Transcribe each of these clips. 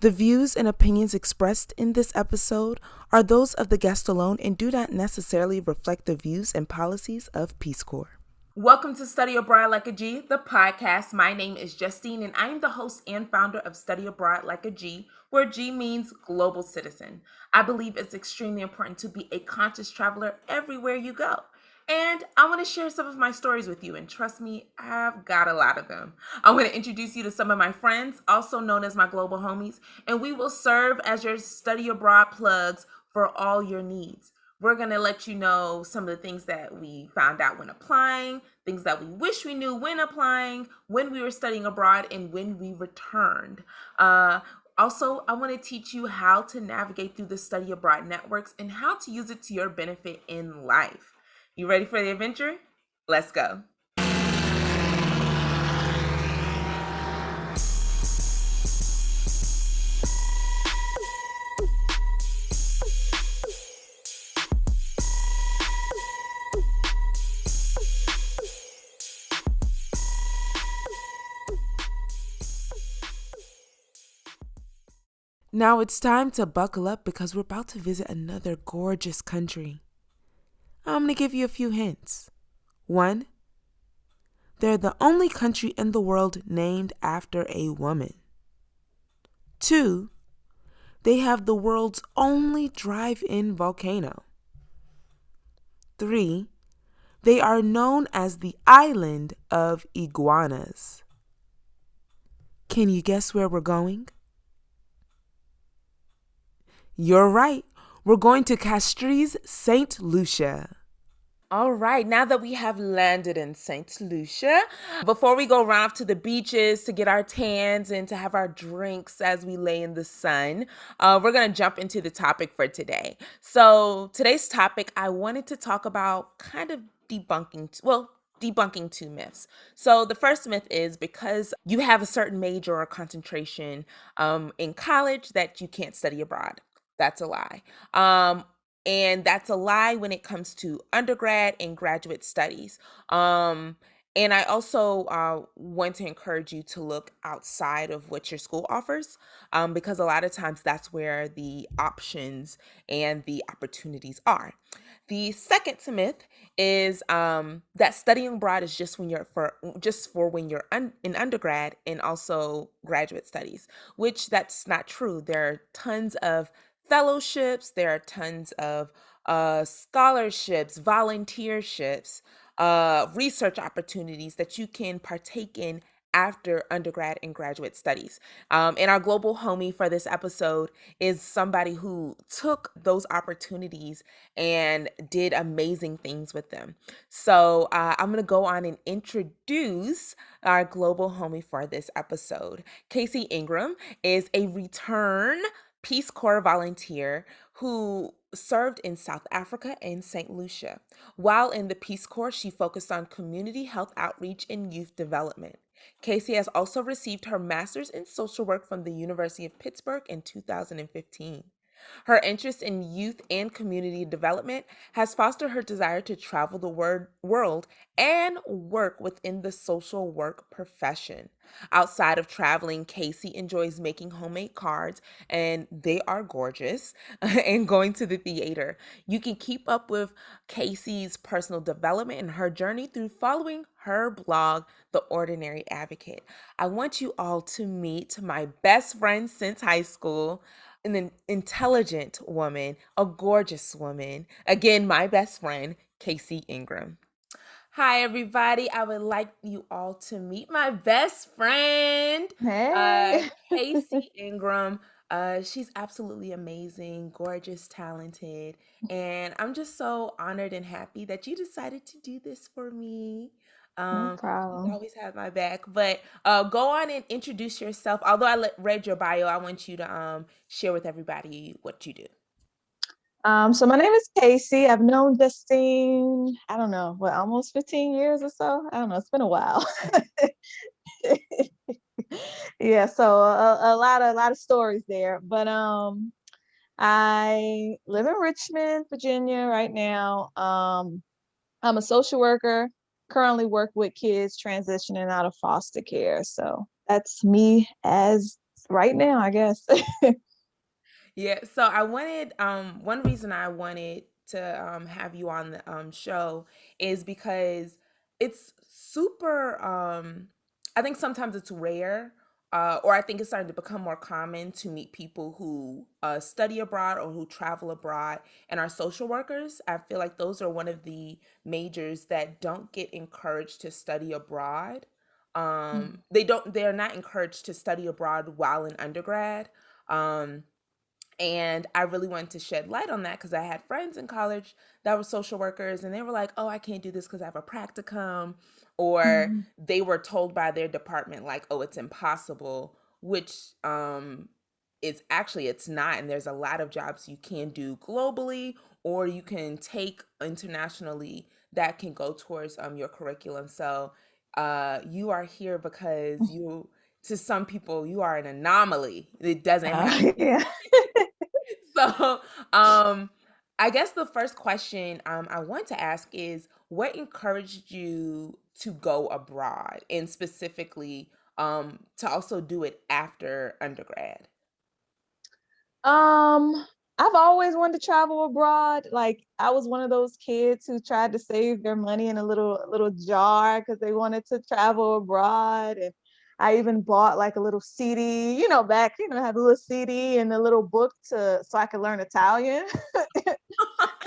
The views and opinions expressed in this episode are those of the guest alone and do not necessarily reflect the views and policies of Peace Corp. Welcome to Study Abroad Like a G, the podcast. My name is Justine, and I am the host and founder of Study Abroad Like a G, where G means global citizen. I believe it's extremely important to be a conscious traveler everywhere you go. And I want to share some of my stories with you, and trust me, I've got a lot of them. I want to introduce you to some of my friends, also known as my global homies, and we will serve as your study abroad plugs for all your needs. We're going to let you know some of the things that we found out when applying, things that we wish we knew when applying, when we were studying abroad, and when we returned. Also, I want to teach you how to navigate through the study abroad networks and how to use it to your benefit in life. You ready for the adventure? Let's go. Now it's time to buckle up because we're about to visit another gorgeous country. I'm going to give you a few hints. 1, they're the only country in the world named after a woman. 2, they have the world's only drive-in volcano. 3, they are known as the island of iguanas. Can you guess where we're going? You're right. We're going to Castries, St. Lucia. All right, now that we have landed in St. Lucia, before we go around to the beaches to get our tans and to have our drinks as we lay in the sun, we're going to jump into the topic for today. So today's topic, I wanted to talk about kind of debunking two myths. So the first myth is because you have a certain major or concentration in college that you can't study abroad. That's a lie. And that's a lie when it comes to undergrad and graduate studies. And I also want to encourage you to look outside of what your school offers, because a lot of times that's where the options and the opportunities are. The second myth is that studying abroad is just for when you're in undergrad and also graduate studies, which that's not true. There are tons of fellowships, there are tons of scholarships, volunteerships, research opportunities that you can partake in after undergrad and graduate studies. And our global homie for this episode is somebody who took those opportunities and did amazing things with them. So I'm going to go on and introduce our global homie for this episode. Kasey Ingram is a return Peace Corps volunteer who served in South Africa and St. Lucia. While in the Peace Corps, she focused on community health outreach and youth development. Kasey has also received her master's in social work from the University of Pittsburgh in 2015. Her interest in youth and community development has fostered her desire to travel the world and work within the social work profession. Outside of traveling, Kasey enjoys making homemade cards, and they are gorgeous, and going to the theater. You can keep up with Kasey's personal development and her journey through following her blog, The Ordinary Advocate. I want you all to meet my best friend since high school, an intelligent woman, a gorgeous woman. Again, my best friend, Kasey Ingram. Hi, everybody. I would like you all to meet my best friend, Hey. Kasey Ingram. She's absolutely amazing, gorgeous, talented, and I'm just so honored and happy that you decided to do this for me. No You've problem. always had my back, but go on and introduce yourself. Although read your bio, I want you to share with everybody what you do. So my name is Kasey. I've known Justine, I don't know, almost 15 years or so? I don't know. It's been a while. Yeah, so a lot of stories there. But I live in Richmond, Virginia right now. I'm a social worker, currently work with kids transitioning out of foster care. So that's me as right now, I guess. Yeah, so I wanted one reason I wanted to have you on the show is because it's super I think sometimes it's rare or I think it's starting to become more common to meet people who study abroad or who travel abroad and are social workers. I feel like those are one of the majors that don't get encouraged to study abroad. They're not encouraged to study abroad while in undergrad. Um, and I really wanted to shed light on that because I had friends in college that were social workers and they were like, oh, I can't do this because I have a practicum. Or Mhm. they were told by their department, like, oh, it's impossible, which is actually, it's not. And there's a lot of jobs you can do globally or you can take internationally that can go towards your curriculum. So you are here because you, to some people, you are an anomaly. It doesn't happen. Yeah. So, um, I guess the first question I want to ask is what encouraged you to go abroad and specifically to also do it after undergrad? Um, I've always wanted to travel abroad. Like I was one of those kids who tried to save their money in a little jar because they wanted to travel abroad. And I even bought like a little CD, back, had a little CD and a little book so I could learn Italian.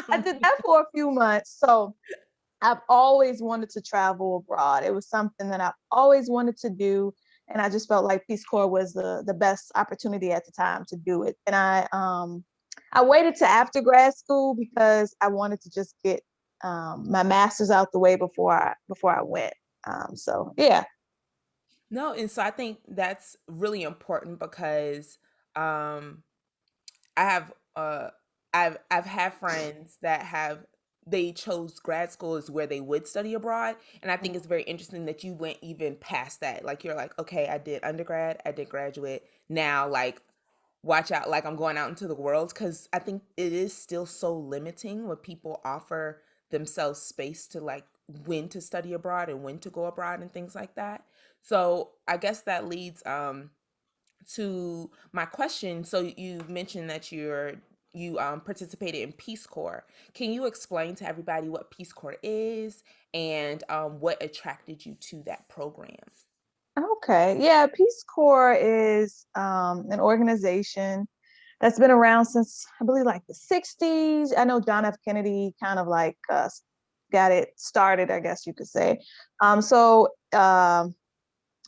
I did that for a few months. So I've always wanted to travel abroad. It was something that I've always wanted to do. And I just felt like Peace Corps was the best opportunity at the time to do it. And I waited to after grad school because I wanted to just get my master's out the way before I went. So yeah. No, and so I think that's really important because um I have I've had friends that have they chose grad school as where they would study abroad, and I think it's very interesting that you went even past that. Like you're like, okay, I did undergrad, I did graduate. Now like watch out, like I'm going out into the world, cuz I think it is still so limiting when people offer themselves space to like when to study abroad and when to go abroad and things like that. So, I guess that leads to my question. So you mentioned that you participated in Peace Corps. Can you explain to everybody what Peace Corps is and what attracted you to that program? Okay. Yeah, Peace Corps is an organization that's been around since I believe like the 60s. I know John F. Kennedy kind of like got it started, I guess you could say. So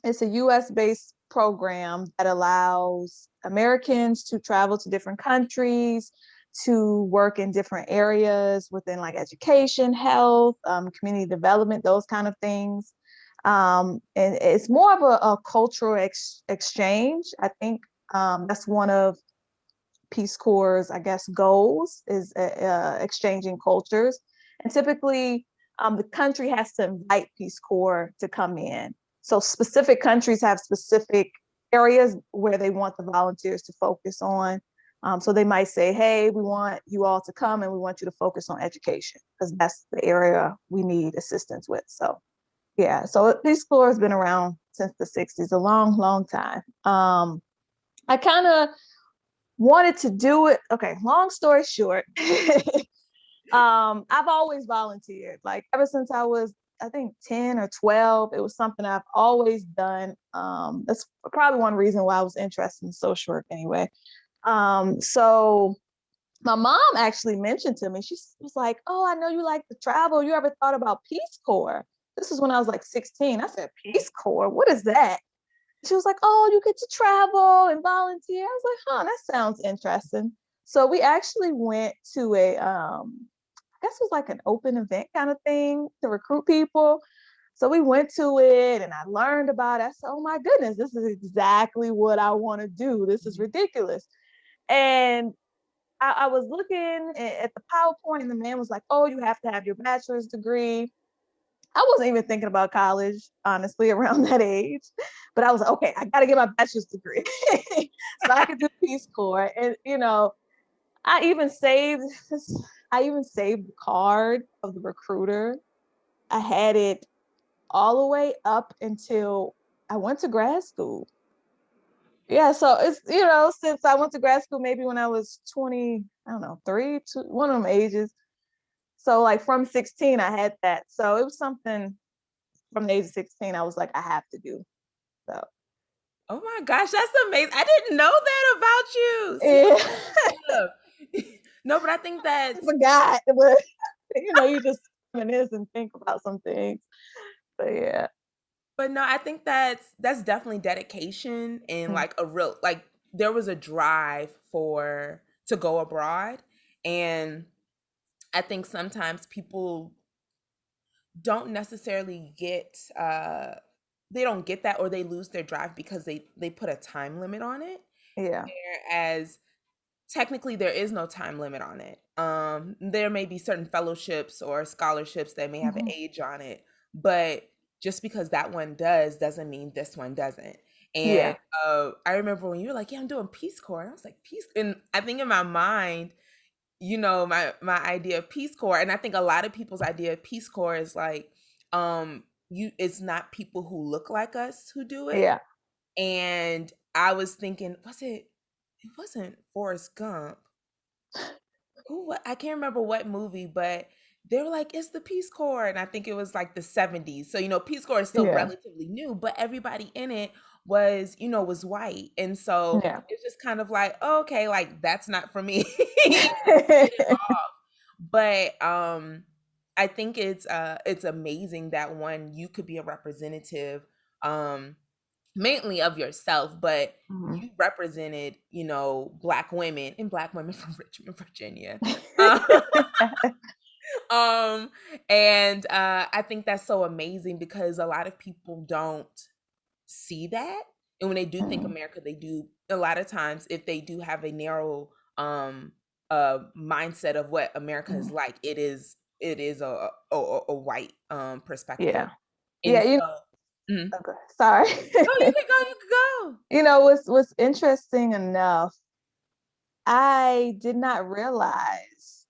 it's a US based program that allows Americans to travel to different countries, to work in different areas within like education, health, community development, those kind of things. And it's more of a cultural exchange. I think that's one of Peace Corps', I guess, goals is exchanging cultures. And typically, the country has to invite Peace Corps to come in. So specific countries have specific areas where they want the volunteers to focus on. So they might say, hey, we want you all to come and we want you to focus on education because that's the area we need assistance with. So yeah, so Peace Corps has been around since the 60s, a long, long time. I kind of wanted to do it. Okay, long story short, I've always volunteered. Like ever since I was, I think 10 or 12, it was something I've always done. That's probably one reason why I was interested in social work anyway. So my mom actually mentioned to me, she was like, oh, I know you like to travel. You ever thought about Peace Corps? This is when I was like 16. I said, Peace Corps? What is that? She was like, oh, you get to travel and volunteer. I was like, huh, that sounds interesting. So we actually went to I guess it was like an open event kind of thing to recruit people. So we went to it and I learned about it. I said, oh my goodness, this is exactly what I want to do. This is ridiculous. And I was looking at the PowerPoint and the man was like, oh, you have to have your bachelor's degree. I wasn't even thinking about college, honestly, around that age. But I was like, okay, I got to get my bachelor's degree so I could do Peace Corps. And I even saved I even saved the card of the recruiter. I had it all the way up until I went to grad school. Yeah, so it's, since I went to grad school, maybe when I was 20, I don't know, one of them ages. So like from 16, I had that. So it was something from the age of 16, I was like, I have to do. So Oh my gosh, that's amazing. I didn't know that about you. See, yeah, love. No, but I think I that's forgot, but you just reminisce and think about some things. But yeah. but no, I think that's definitely dedication and Mm. like a real like there was a drive for to go abroad. And I think sometimes people don't necessarily get they don't get that, or they lose their drive because they put a time limit on it. Yeah. Whereas technically there is no time limit on it. There may be certain fellowships or scholarships that may have an Mhm. age on it, but just because that one does doesn't mean this one doesn't. And Yeah. I remember when you were like, "Yeah, I'm doing Peace Corps," and I was like, "Peace," and I think in my mind, my idea of Peace Corps, and I think a lot of people's idea of Peace Corps is like, it's not people who look like us who do it. Yeah. And I was thinking, it wasn't Forrest Gump. I can't remember what movie, but they were like, it's the Peace Corps. And I think it was like the 70s. So, Peace Corps is still Yeah. relatively new, but everybody in it was white. And so Yeah. it's just kind of like, oh, okay, like that's not for me. Get it off. But I think it's amazing that one, you could be a representative mainly of yourself, but Mhm. you represented, black women and black women from Richmond, Virginia. Um, and I think that's so amazing because a lot of people don't see that. And when they do think Mhm. America, they do a lot of times, if they do have a narrow mindset of what America is Mhm. like, it is a white perspective. Yeah. Yeah. And so mhm. Okay. Sorry. No, you can go, you can go. What's interesting enough, I did not realize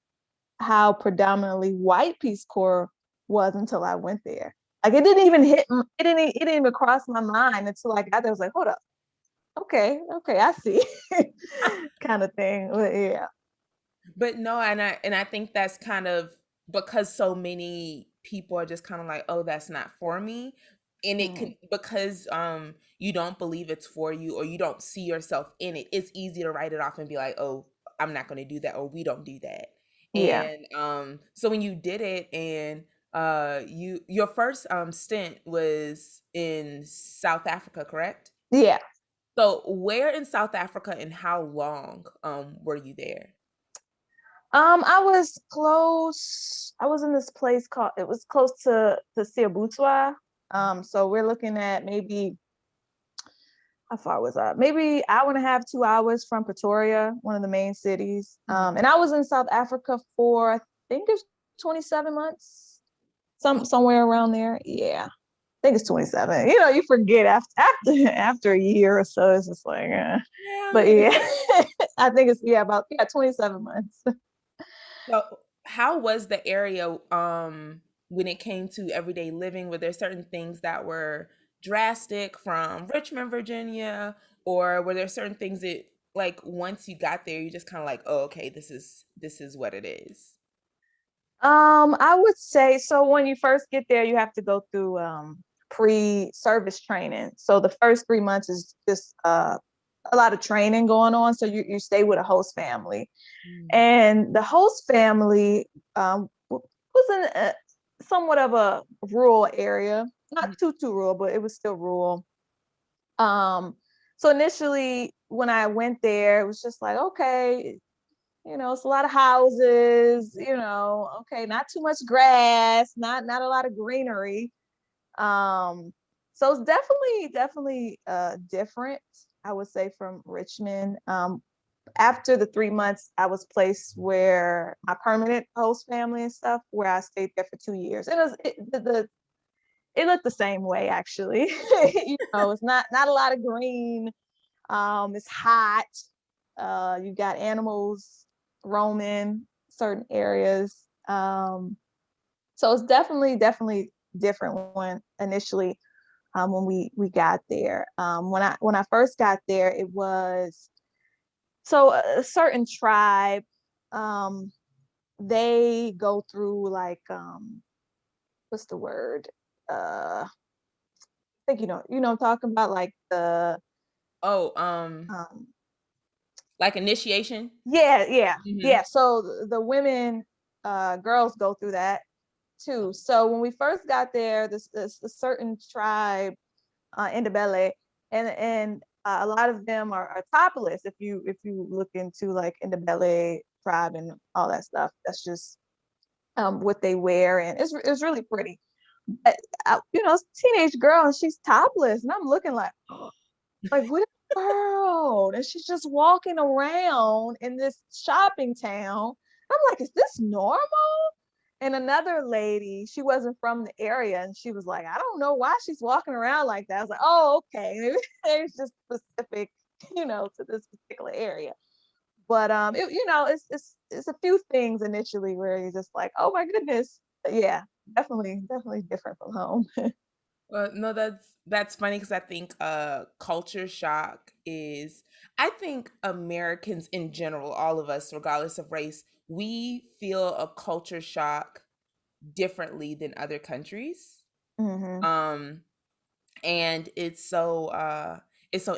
how predominantly white Peace Corps was until I went there. Like it didn't even it didn't even cross my mind until I got there. I was like, hold up, okay, I see, kind of thing. But yeah. But no, and I think that's kind of because so many people are just kind of like, "Oh, that's not for me." And it Mhm. can, because you don't believe it's for you, or you don't see yourself in it. It's easy to write it off and be like, "Oh, I'm not going to do that," or "We don't do that." Yeah. And so when you did it, and your first stint was in South Africa, correct? Yeah. So where in South Africa, and how long were you there? I was close. I was in this place called. It was close to Siabutswa. So we're looking at maybe, how far was that? Maybe hour and a half, 2 hours from Pretoria, one of the main cities. And I was in South Africa for, I think it's 27 months, somewhere around there. Yeah, I think it's 27. You forget after a year or so. It's just like, Yeah, I but mean, yeah, I think it's about 27 months. so how was the area when it came to everyday living? Were there certain things that were drastic from Richmond, Virginia, or were there certain things that, like, once you got there, you just kind of like, oh, okay, this is what it is. I would say so. When you first get there, you have to go through pre-service training. So the first 3 months is just a lot of training going on. So you stay with a host family, Mm. and the host family was in somewhat of a rural area, not too rural, but it was still rural. Um, so initially, when I went there, it was just like, okay, it's a lot of houses, okay, not too much grass, not a lot of greenery. Um, so it's definitely different, I would say, from Richmond. After the 3 months, I was placed where my permanent host family and stuff, where I stayed there for 2 years. It looked the same way actually. It's not a lot of green. It's hot. You got animals roaming certain areas. So it's definitely different when initially when we got there. When I first got there, it was so a certain tribe. Um, they go through like what's the word? I think I'm talking about like the Oh, um like initiation. yeah, yeah, Hmm. yeah. So the women, girls go through that too. So when we first got there, this a certain tribe in the belly, and a lot of them are topless. If you look into like in the belly tribe and all that stuff, that's just what they wear, and it's really pretty. It's a teenage girl and she's topless, and I'm looking like what in the world? And she's just walking around in this shopping town. I'm like, is this normal? And another lady, she wasn't from the area, and she was like, I don't know why she's walking around like that. I was like, oh, okay. Maybe it's just specific, to this particular area. But it's a few things initially where you're just like, oh my goodness. Yeah, definitely different from home. Well, no, that's funny because I think culture shock is. I think Americans in general, all of us, regardless of race, we feel a culture shock differently than other countries. Hmm. Um, and it's so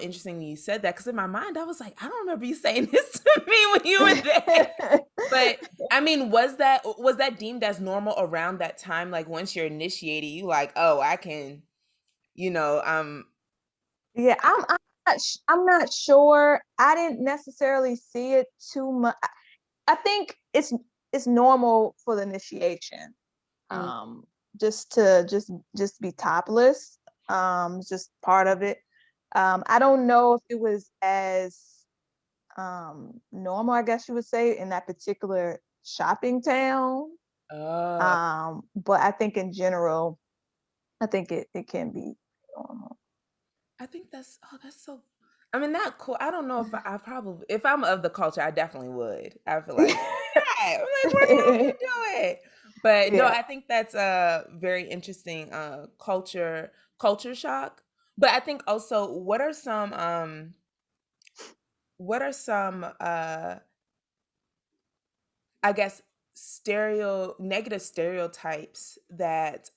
interesting when you said that because in my mind I was like, I don't remember you saying this to me when you were there. But I mean, was that deemed as normal around that time? Like once you're initiated, you like, oh, I can, Yeah, I'm not sure. I didn't necessarily see it too much. I think it's normal for the initiation. mm, Um, just be topless. Just part of it. I don't know if it was as normal, I guess you would say, in that particular shopping town. uh, But I think in general, I think it can be normal. I think that's so. I mean, not cool. I don't know if I probably, if I'm of the culture, I definitely would. I feel like, yeah, I'm like, what do y'all been doing? But no, Yeah. I think that's a very interesting culture shock. But I think also, what are some I guess negative stereotypes that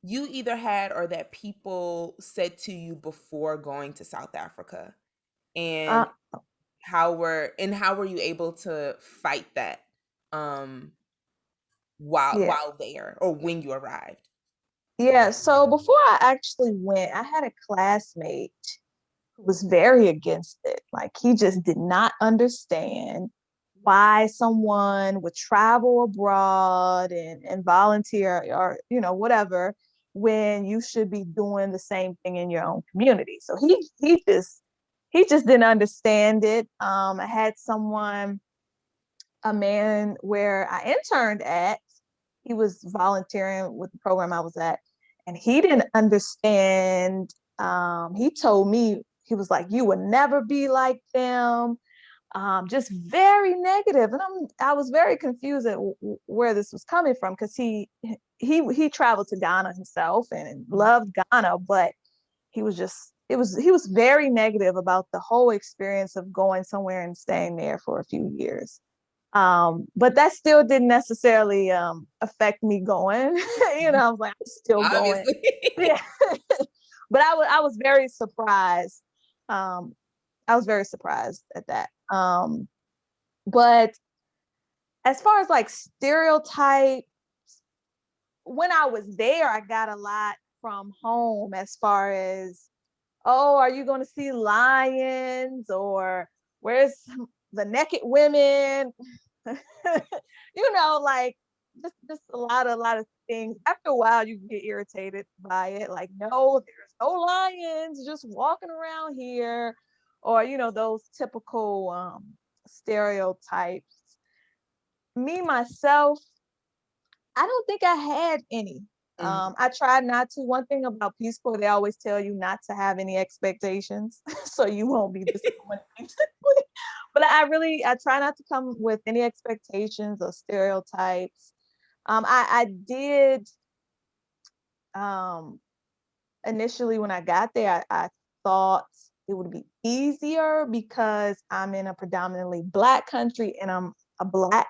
you either had or that people said to you before going to South Africa, Uh, and how were you able to fight that um yeah. while there or when you arrived? Yeah. So before I actually went, I had a classmate who was very against it. Like he just did not understand why someone would travel abroad and volunteer or whatever when you should be doing the same thing in your own community. So he just didn't understand it. I had a man where I interned at, he was volunteering with the program I was at, and he didn't understand. He told me, he was like, "You would never be like them." Just very negative, and I was very confused at where this was coming from because he traveled to Ghana himself and loved Ghana, but he was very negative about the whole experience of going somewhere and staying there for a few years. But that still didn't necessarily affect me going. I was like, I'm still going. Obviously. Yeah. But I was very surprised. Um, I was very surprised at that. But as far as like stereotype, when I was there, I got a lot from home as far as, oh, are you going to see lions, or where's the naked women? Like just a lot of things. After a while, you get irritated by it. Like, no, there's no lions just walking around here, or those typical stereotypes. Me myself, I don't think I had any. Mhm. I tried not to. One thing about Peace Corps, they always tell you not to have any expectations, so you won't be disappointed. But I try not to come with any expectations or stereotypes. I did um, initially when I got there, I thought it would be easier because I'm in a predominantly Black country and I'm a Black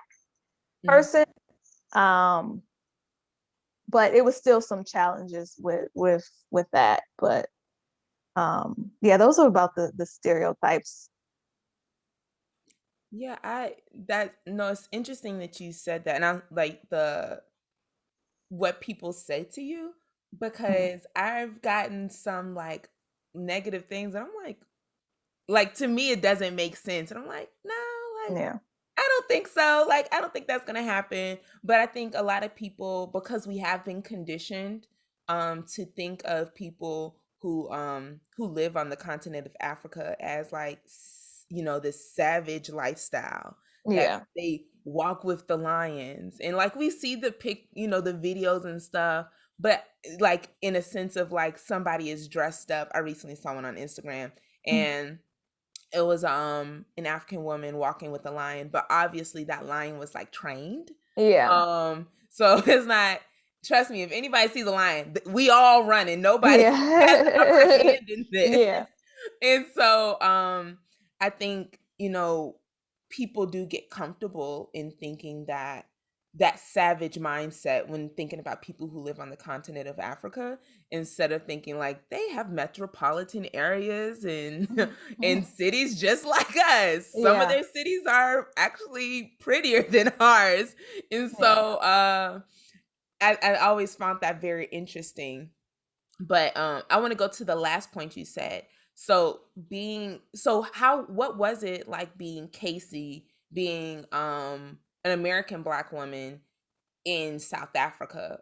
person. Um, but it was still some challenges with that. But yeah, those are about the stereotypes. Yeah, it's interesting that you said that. And I'm like what people say to you, Mhm. because I've gotten some like negative things and I'm like to me it doesn't make sense. And I'm like, no, like Yeah. I don't think so. Like, I don't think that's gonna happen. But I think a lot of people, because we have been conditioned to think of people who live on the continent of Africa as like this savage lifestyle that Yeah. they walk with the lions. And like we see the videos and stuff, but like in a sense of like somebody is dressed up. I recently saw one on Instagram, Mm. and it was an African woman walking with a lion, but obviously that lion was like trained. Yeah. So it's not, trust me, if anybody sees a lion, we all run and nobody has an upper Yeah. hand in this. Yeah. And so I think, people do get comfortable in thinking that savage mindset when thinking about people who live on the continent of Africa, instead of thinking like they have metropolitan areas and in cities just like us. Some of Yeah. their cities are actually prettier than ours. And Yeah. so I always found that very interesting. But I want to go to the last point you said. What was it like being Kasey, being an American Black woman in South Africa?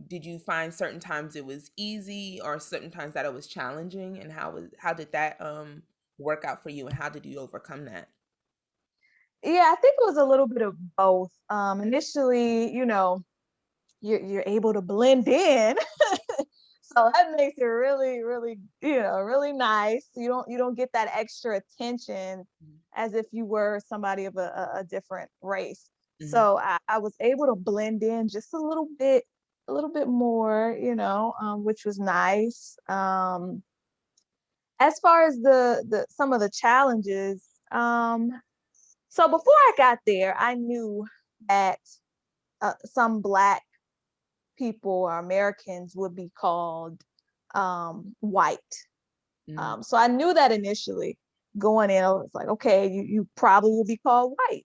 Did you find certain times it was easy or certain times that it was challenging, and how did that work out for you, and how did you overcome that? Yeah, I think it was a little bit of both. Initially, you're able to blend in. So that makes it really, really, really nice. You don't get that extra attention as if you were somebody of a different race. Mm-hmm. So I was able to blend in just a little bit more, which was nice. As far as the some of the challenges, so before I got there, I knew that some Black people or Americans would be called white. Mm-hmm. So I knew that initially going in. I was like, okay, you probably will be called white.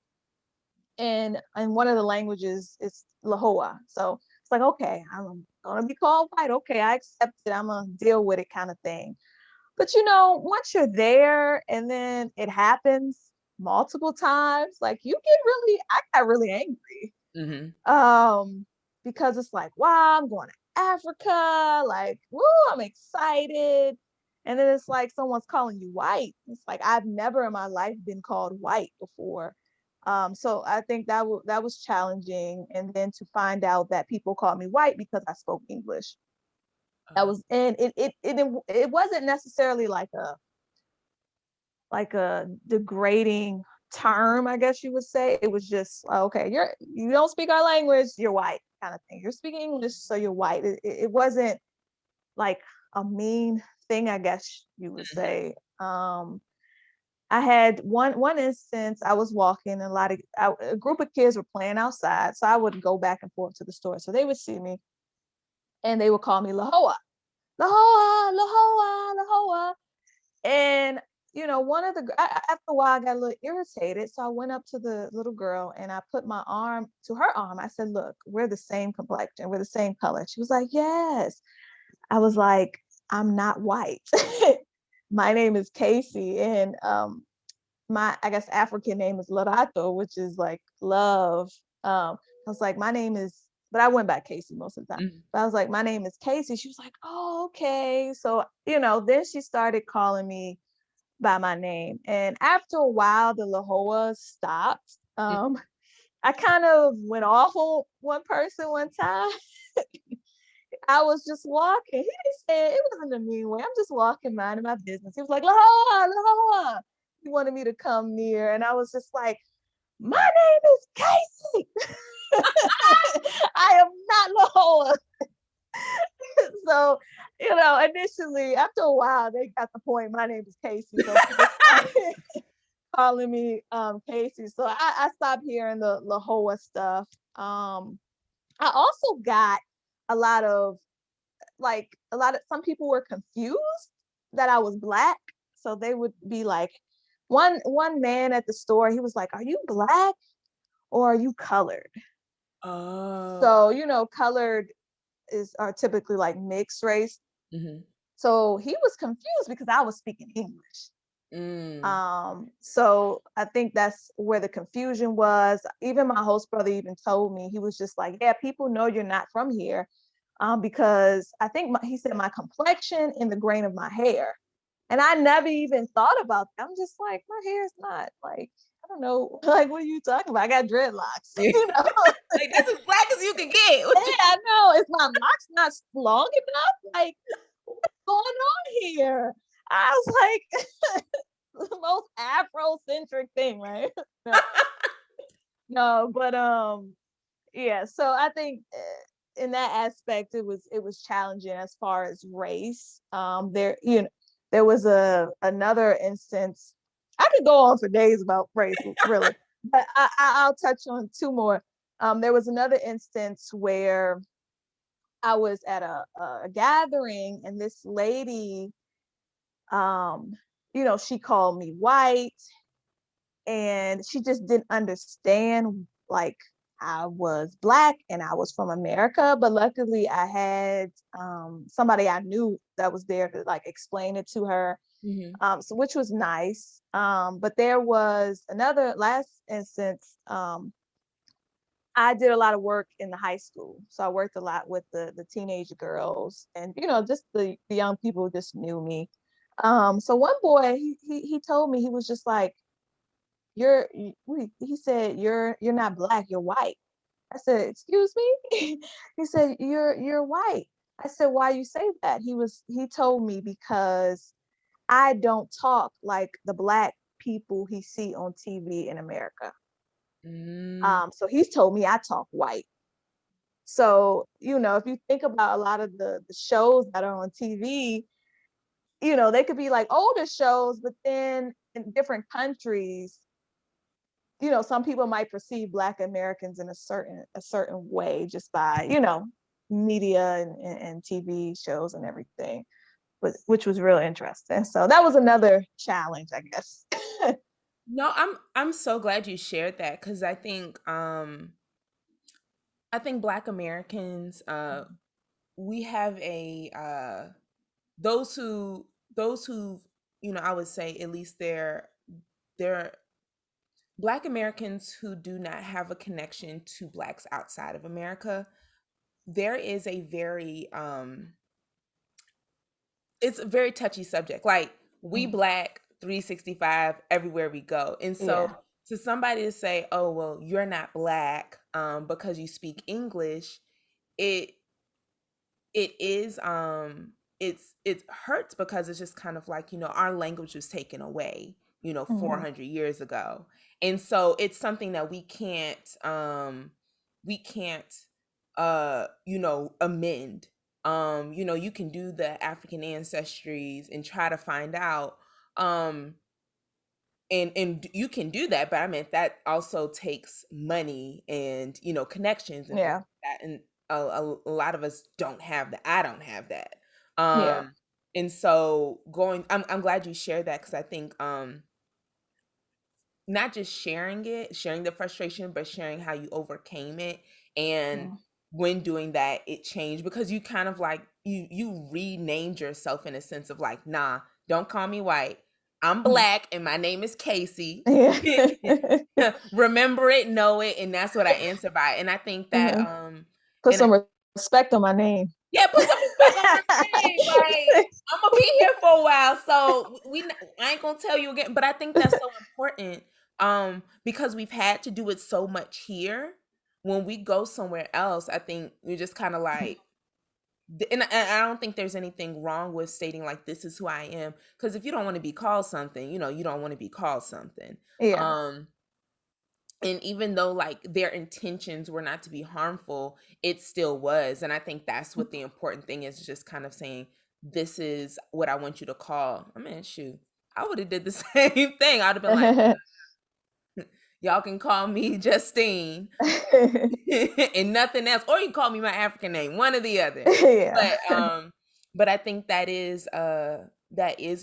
And one of the languages is Lahoa. So it's like, okay, I'm gonna be called white. Okay, I accept it. I'm gonna deal with it, kind of thing. But once you're there and then it happens multiple times, like I got really angry. Mm-hmm. Um, because it's like, wow, I'm going to Africa, like, woo, I'm excited. And then it's like someone's calling you white. It's like I've never in my life been called white before. So I think that was challenging. And then to find out that people called me white because I spoke English. That was, and it wasn't necessarily like a degrading term, I guess you would say. It was just okay, you don't speak our language, you're white, kind of thing. You're speaking English, so you're white. It wasn't like a mean thing, I guess you would say. I had one instance. I was walking, and a group of kids were playing outside, so I would go back and forth to the store. So they would see me, and they would call me Lahoa, Lahoa, Lahoa, Lahoa. And one of after a while, I got a little irritated. So I went up to the little girl and I put my arm to her arm. I said, look, we're the same complexion. We're the same color. She was like, yes. I was like, I'm not white. My name is Kasey. And my, I guess, African name is Lorato, which is like love. I was like, my name is, but I went by Kasey most of the time. Mm-hmm. But I was like, my name is Kasey. She was like, oh, okay. So, then she started calling me by my name. And after a while, the Lahoa stopped. I kind of went off on one person one time. I was just walking. He didn't say it wasn't a mean way. I'm just walking, minding my business. He was like, Lahoa, Lahoa. He wanted me to come near. And I was just like, my name is Kasey. I am not Lahoa. So, initially, after a while, they got the point. My name is Kasey, so people started calling me Kasey. So I stopped hearing the Lahoa stuff. I also got a lot of some people were confused that I was Black. So they would be like, one man at the store, he was like, "Are you Black or are you colored?" Oh. So, colored are typically like mixed race. Mm-hmm. So he was confused because I was speaking English. Mm. So I think that's where the confusion was. Even my host brother even told me, he was just like, "Yeah, people know you're not from here, because I think he said my complexion and the grain of my hair." And I never even thought about that. I'm just like, my hair is not like, I don't know, like, what are you talking about? I got dreadlocks, Yeah. Like, that's as Black as you can get. Yeah, I know. Is my locks not long enough? Like, what's going on here? I was like, the most Afrocentric thing, right? No, no, but yeah. So I think in that aspect, it was challenging as far as race. There was another instance. I could go on for days about race, really, but I'll touch on two more. There was another instance where I was at a gathering, and this lady, um, she called me white, and she just didn't understand, like, I was Black and I was from America. But luckily, I had somebody I knew that was there to like explain it to her. Mm-hmm. So which was nice. But there was another last instance. I did a lot of work in the high school. So I worked a lot with the teenage girls, and just the young people just knew me. So one boy, he told me, he was just like, he said, you're not Black, you're white. I said, "Excuse me?" He said, "You're white." I said, "Why you say that?" He told me, because I don't talk like the Black people he see on TV in America. Mm. So he's told me I talk white. So, if you think about a lot of the shows that are on TV, they could be like older shows, but then in different countries, some people might perceive Black Americans in a certain way, just by, media and TV shows and everything, but which was really interesting. So that was another challenge, I guess. No, I'm so glad you shared that, because I think Black Americans, we have a those who those who I would say, at least they're Black Americans who do not have a connection to Blacks outside of America. There is a very it's a very touchy subject. Like, we Mm, Black 365 everywhere we go. And so yeah, to somebody to say, "Oh, well, you're not Black because you speak English," it it is it hurts, because it's just kind of like, our language was taken away, mhm, 400 years ago. And so it's something that we can't amend. You can do the African ancestries and try to find out, um and you can do that, but I mean, that also takes money and connections and things yeah, like that. And a lot of us don't have that. I don't have that. yeah, And so, I'm glad you shared that, because I think not just sharing the frustration, but sharing how you overcame it. And mm, when doing that, it changed, because you kind of like, you renamed yourself, in a sense of like, "Nah, don't call me white. I'm mm, Black and my name is Kasey." yeah. Remember it, know it, and that's what I answer by. And I think that Mhm. Put and I, some respect on my name. yeah, put some respect on my name. Like, I'm gonna be here for a while, so I ain't gonna tell you again. But I think that's so important, because we've had to do it so much here. When we go somewhere else, I think we're just kind of like, and I don't think there's anything wrong with stating like, "This is who I am," because if you don't want to be called something, you don't want to be called something. Yeah. Um, And even though like their intentions were not to be harmful, it still was. And I think that's what the important thing is, just kind of saying, this is what I want you to call. I mean, shoot, I would have did the same thing. I'd have been like, y'all can call me Justine and nothing else, or you can call me my African name, one or the other. Yeah. But I think that is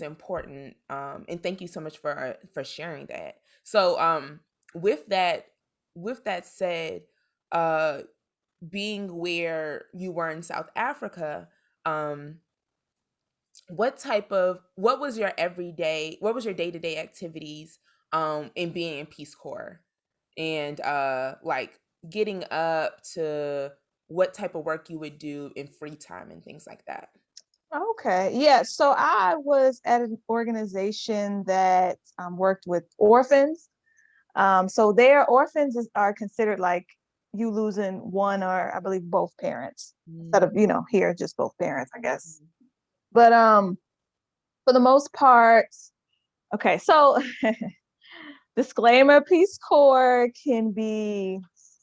important. And thank you so much for sharing that. So with that with that said, uh being where you were in South Africa, um what was your day-to-day activities in being in Peace Corps, and like getting up to what type of work you would do in free time and things like that. Okay. Yeah. So I was at an organization that worked with orphans. So their are considered like you losing one or I believe both parents instead of, here just both parents, I guess. But for the most part, okay, so disclaimer, Peace Corps can be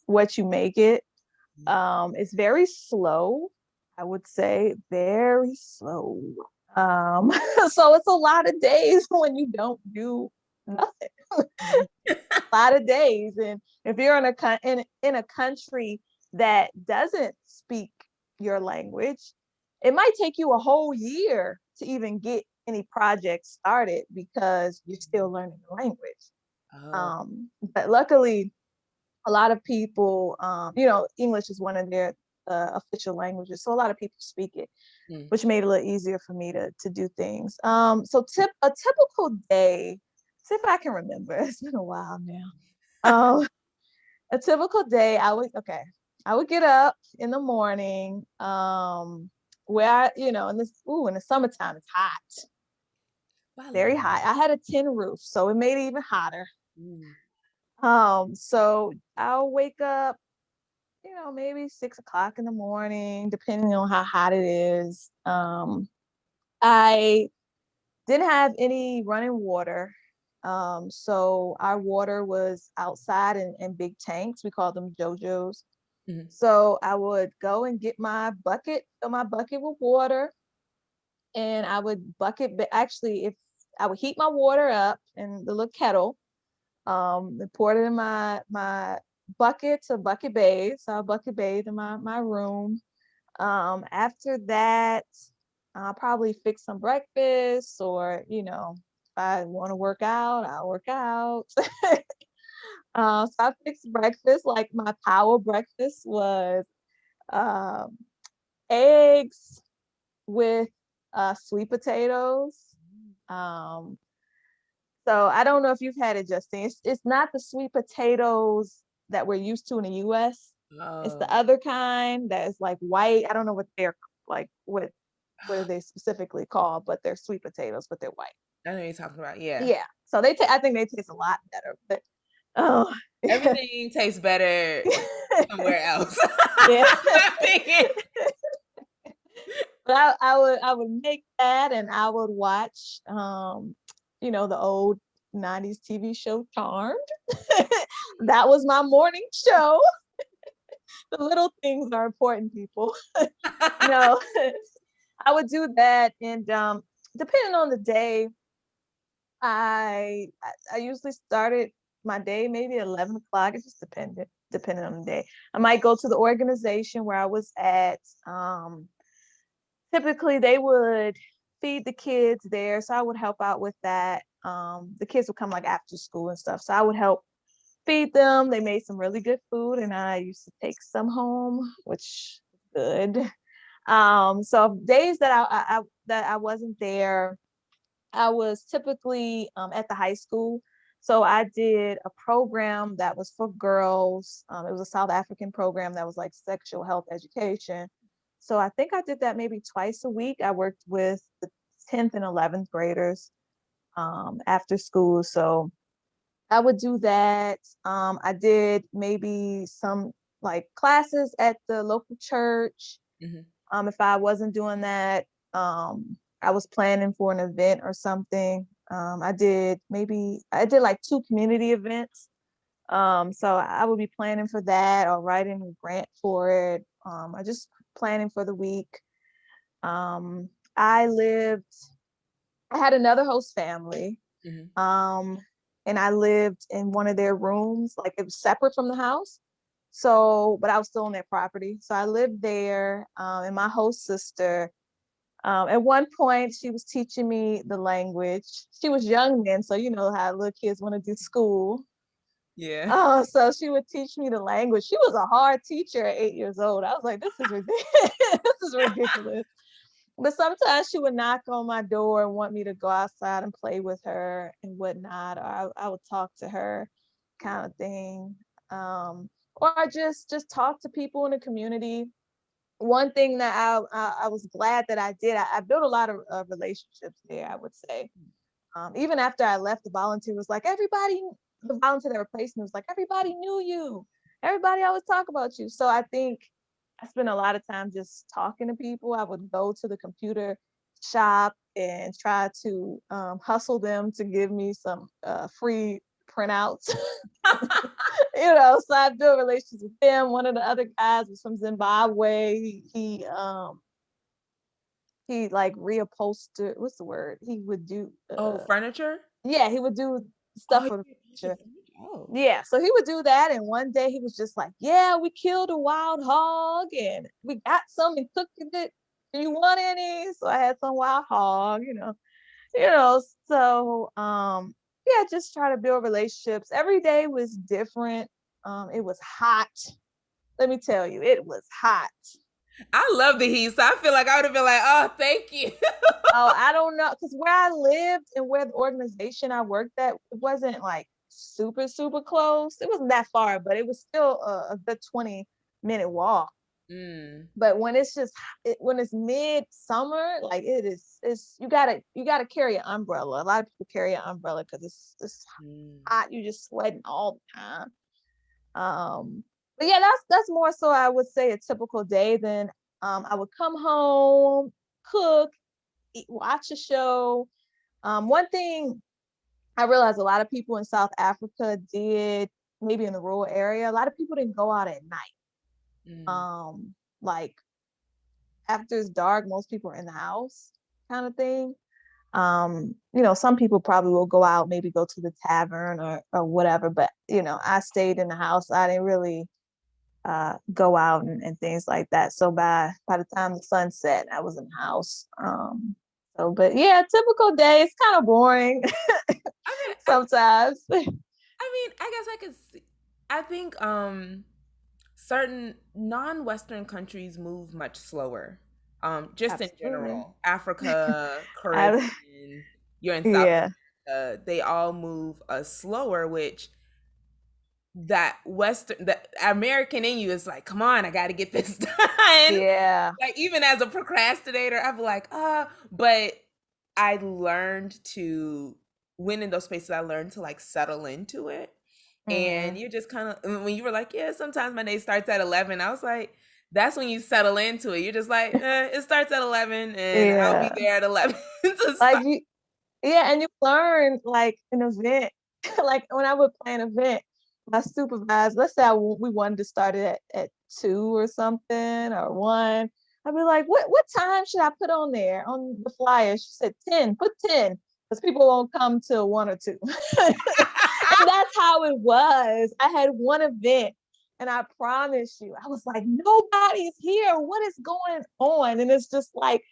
what you make it. It's very slow, I would say, very slow. So it's a lot of days when you don't do nothing. A lot of days, and if you're in a country that doesn't speak your language, it might take you a whole year to even get any projects started because you're still learning the language. Oh. But luckily, a lot of people, English is one of their official languages, so a lot of people speak it, which made it a little easier for me to do things. So a typical day, see if I can remember. It's been a while now. A typical day, I would get up in the morning, where in the summertime it's hot, very hot. I had a tin roof, so it made it even hotter. So I'll wake up, maybe 6 o'clock in the morning, depending on how hot it is. I didn't have any running water. So our water was outside in big tanks. We call them JoJo's. So I would go and get fill my bucket with water, and I would if I would heat my water up in the little kettle, and pour it in my bucket to bucket bathe. So I bucket bathe in my room. After that, I'll probably fix some breakfast, or if I want to work out, I'll work out. So I fixed breakfast. Like my power breakfast was um, eggs with sweet potatoes. Um, so I don't know if you've had it, Justine. It's not the sweet potatoes that we're used to in the U.S. It's the other kind that is like white. I don't know what they're like. What are they specifically called? But they're sweet potatoes, but they're white. I know you're talking about, yeah. Yeah. So I think they taste a lot better. But Everything tastes better somewhere else. Yeah. My opinion. But I would make that, and I would watch the old 90s TV show Charmed. That was my morning show. The little things are important, people. No, I would do that, and depending on the day, I usually started my day maybe at 11 o'clock. It just depending on the day. I might go to the organization where I was at. Typically, they would feed the kids there, so I would help out with that. The kids would come like after school and stuff, so I would help feed them. They made some really good food, and I used to take some home, which was good. So days that I wasn't there, I was typically at the high school. So I did a program that was for girls. It was a South African program that was like sexual health education. So I think I did that maybe twice a week. I worked with the 10th and 11th graders after school. So I would do that. I did maybe some like classes at the local church. If I wasn't doing that, I was planning for an event or something. I did like 2 community events So I would be planning for that or writing a grant for it. I just planning for the week. Um, I lived, I had another host family. Mhm. And I lived in one of their rooms, like it was separate from the house. So, but I was still on their property. So I lived there. And my host sister, at one point, she was teaching me the language. She was young then, so you know how little kids want to do school. Yeah. Oh, so she would teach me the language. She was a hard teacher at 8 years old. I was like, this is ridiculous. This is ridiculous. But sometimes she would knock on my door and want me to go outside and play with her and whatnot, or I would talk to her, kind of thing. Or just talk to people in the community. One thing that I was glad that I did, I built a lot of relationships there, I would say. Even after I left, the volunteer was like, the volunteer that replaced me was like, everybody knew you. Everybody always talk about you. So I think I spent a lot of time just talking to people. I would go to the computer shop and try to hustle them to give me some free printouts. So I built relations with them. One of the other guys was from Zimbabwe. He like reupholstered, what's the word? He would do Oh, furniture? yeah, he would do Oh, stuff for the yeah, future. furniture. Oh. Yeah, so he would do that, and one day he was just like, "Yeah, we killed a wild hog, and we got some and cooked it. Do you want any?" So I had some wild hog, you know. So yeah, just try to build relationships. Every day was different. It was hot. Let me tell you, it was hot. I love the heat, so I feel like I would have been like, oh, thank you. Oh, I don't know, because where I lived and where the organization I worked at, it wasn't like super, super close. It wasn't that far, but it was still a good 20-minute walk. Mm. But when it's when it's midsummer, like it's you gotta carry an umbrella. A lot of people carry an umbrella because it's Mm. hot. You just sweating all the time. But yeah, that's more so I would say a typical day. Then I would come home, cook, watch a show. One thing I realized a lot of people in South Africa did, maybe in the rural area, a lot of people didn't go out at night. Mm. Like after it's dark, most people are in the house, kind of thing. Some people probably will go out, maybe go to the tavern or whatever, but I stayed in the house. I didn't really go out and things like that. So by the time the sun set, I was in the house. But yeah, typical day. It's kind of boring I mean, sometimes. I guess I could see. I think certain non-Western countries move much slower. Just in Absolutely. general, Africa, I, Caribbean, you're in South yeah, America, they all move slower, which the American in you is like, come on, I got to get this done. yeah. Like even as a procrastinator, I'm like, but I learned to when in those spaces, I learned to like settle into it. And Hmm. you just kind of when you were like, yeah, sometimes my day starts at 11. I was like, that's when you settle into it. You're just like, it starts at 11, and I'll be Yeah. there at 11 to Like start. yeah, and you learn like an event. Like when I would plan an event, my supervisor, let's say we wanted to start it at 2 or something or 1. I'd be like, what time should I put on there on the flyer? She said 10, put 10, because people won't come till 1 or 2. And that's how it was. I had one event, and I promise you, I was like, nobody's here. What is going on? And it's just like,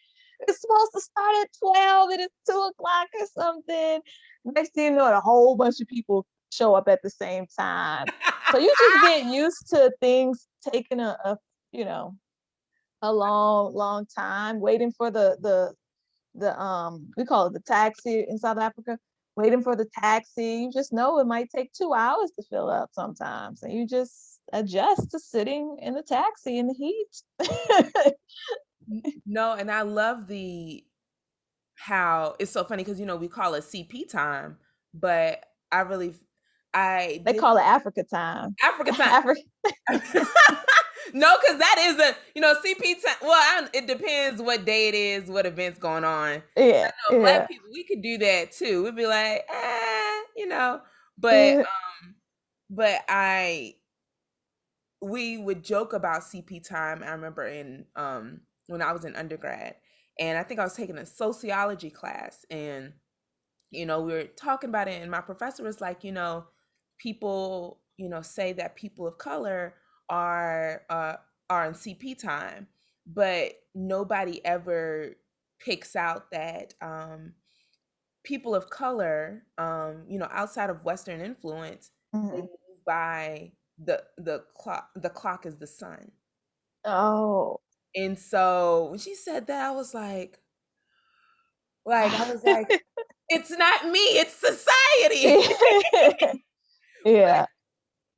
it's supposed to start at 12 and it's 2 o'clock or something. Next thing you know, a whole bunch of people show up at the same time. So you just get used to things taking you know, a long, long time, waiting for the we call it the taxi in South Africa, waiting for the taxi. You just know it might take 2 hours to fill up sometimes. And you just adjust to sitting in the taxi in the heat. No, and I love how it's so funny because we call it CP time, but I They did call it Africa time. Africa time. Africa. No, because that isn't, CP time. Well, it depends what day it is, what event's going on. I Yeah, know yeah, Black people, we could do that too. We'd be like, but yeah. but we would joke about CP time. I remember in when I was in undergrad, and I think I was taking a sociology class, and we were talking about it, and my professor was like, people, say that people of color are are in CP time, but nobody ever picks out that people of color, outside of Western influence, they Mhm. move by the clock. The clock is the sun. Oh. And so when she said that, I was like, it's not me, it's society. but Yeah.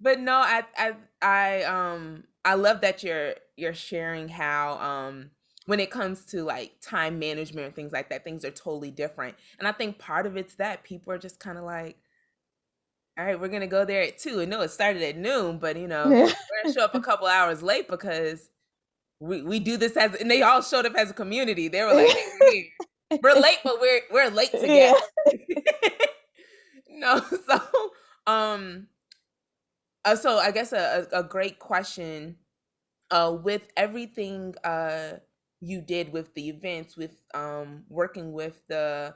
but no, I love that you're sharing how when it comes to like time management and things like that, things are totally different. And I think part of it's that people are just kind of like, all right, we're gonna go there at 2. And no, it started at noon, but Yeah. we're gonna show up a couple hours late because we do this as, and they all showed up as a community. They were like, hey, we're here. We're late, but we're late together. Yeah. No, so um so I guess a great question, with everything you did with the events, with working with uh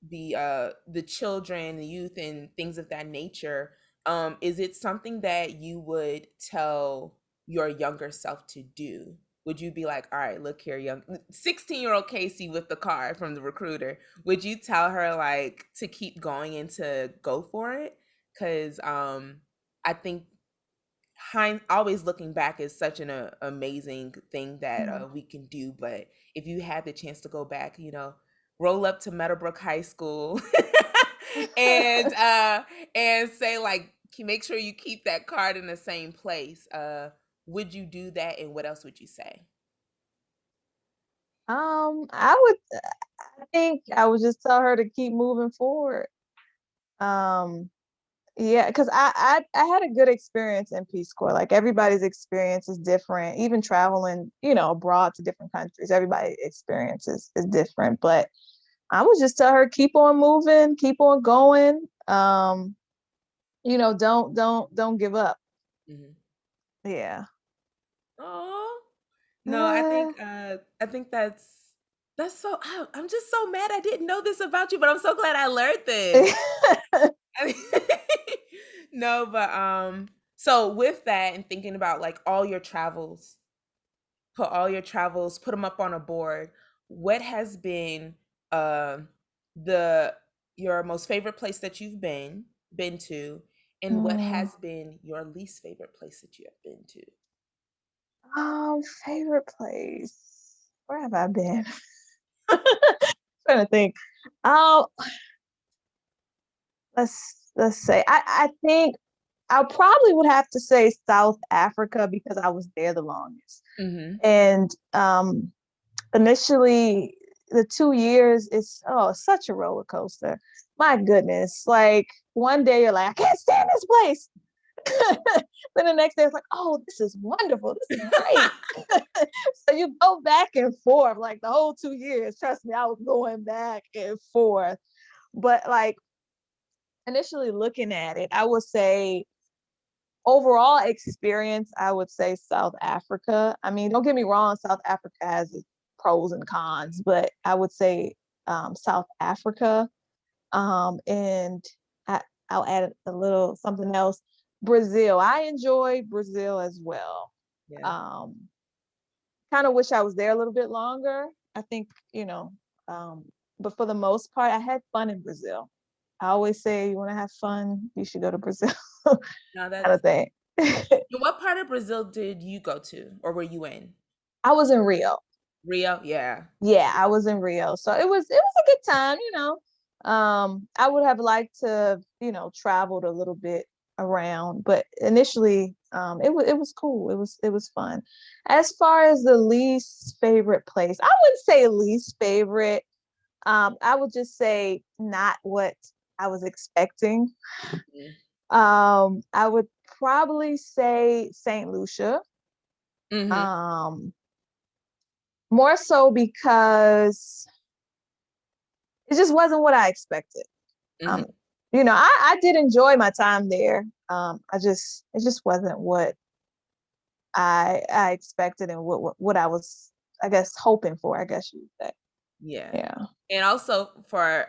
the children, the youth, and things of that nature, is it something that you would tell your younger self to do? Would you be like, all right, look here, young 16-year-old Kasey with the card from the recruiter, would you tell her like to keep going and to go for it? Because I think always looking back is such an amazing thing that Mhm. we can do. But if you had the chance to go back, roll up to Meadowbrook High School and say like, make sure you keep that card in the same place, would you do that, and what else would you say? I think I would just tell her to keep moving forward. Um, yeah, because I had a good experience in Peace Corps. Like everybody's experience is different. Even traveling, abroad to different countries, everybody's experience is different. But I would just tell her keep on moving, keep on going. Don't give up. Hmm. Yeah. Oh no, Uh, I think that's so. I'm just so mad I didn't know this about you, but I'm so glad I learned this. I mean, no, but so with that and thinking about like all your travels, put them up on a board. What has been uh the your most favorite place that you've been to, and what mm, has been your least favorite place that you have been to? favorite place. Where have I been? Trying to think. Oh, let's say I think I probably would have to say South Africa because I was there the longest. Mhm. And initially the 2 years is such a roller coaster. My goodness. Like one day you're like, I can't stand this place. Then the next day it's like, oh, this is wonderful. This is great. So you go back and forth like the whole 2 years. Trust me, I was going back and forth. But like initially looking at it, I would say overall experience, I would say South Africa. I mean, don't get me wrong, South Africa has its pros and cons, but I would say South Africa. And I, I'll add a little something else. Brazil. I enjoy Brazil as well. Yeah. Um, Kind of wish I was there a little bit longer. I think, um, but for the most part, I had fun in Brazil. I always say, you want to have fun, you should go to Brazil, Now kind of that's thing. what part of Brazil did you go to, or were you in? I was in Rio. Rio? Yeah. Yeah, I was in Rio. So it was a good time. I would have liked to, traveled a little bit around, but initially it was cool. It was fun. As far as the least favorite place, I wouldn't say least favorite. I would just say not what I was expecting. Mhm. I would probably say St. Lucia. Mhm. Um, More so because it just wasn't what I expected. Um, Mhm. I did enjoy my time there. It just wasn't what I expected and what I was, I guess, hoping for, I guess you would say. Yeah. Yeah. And also for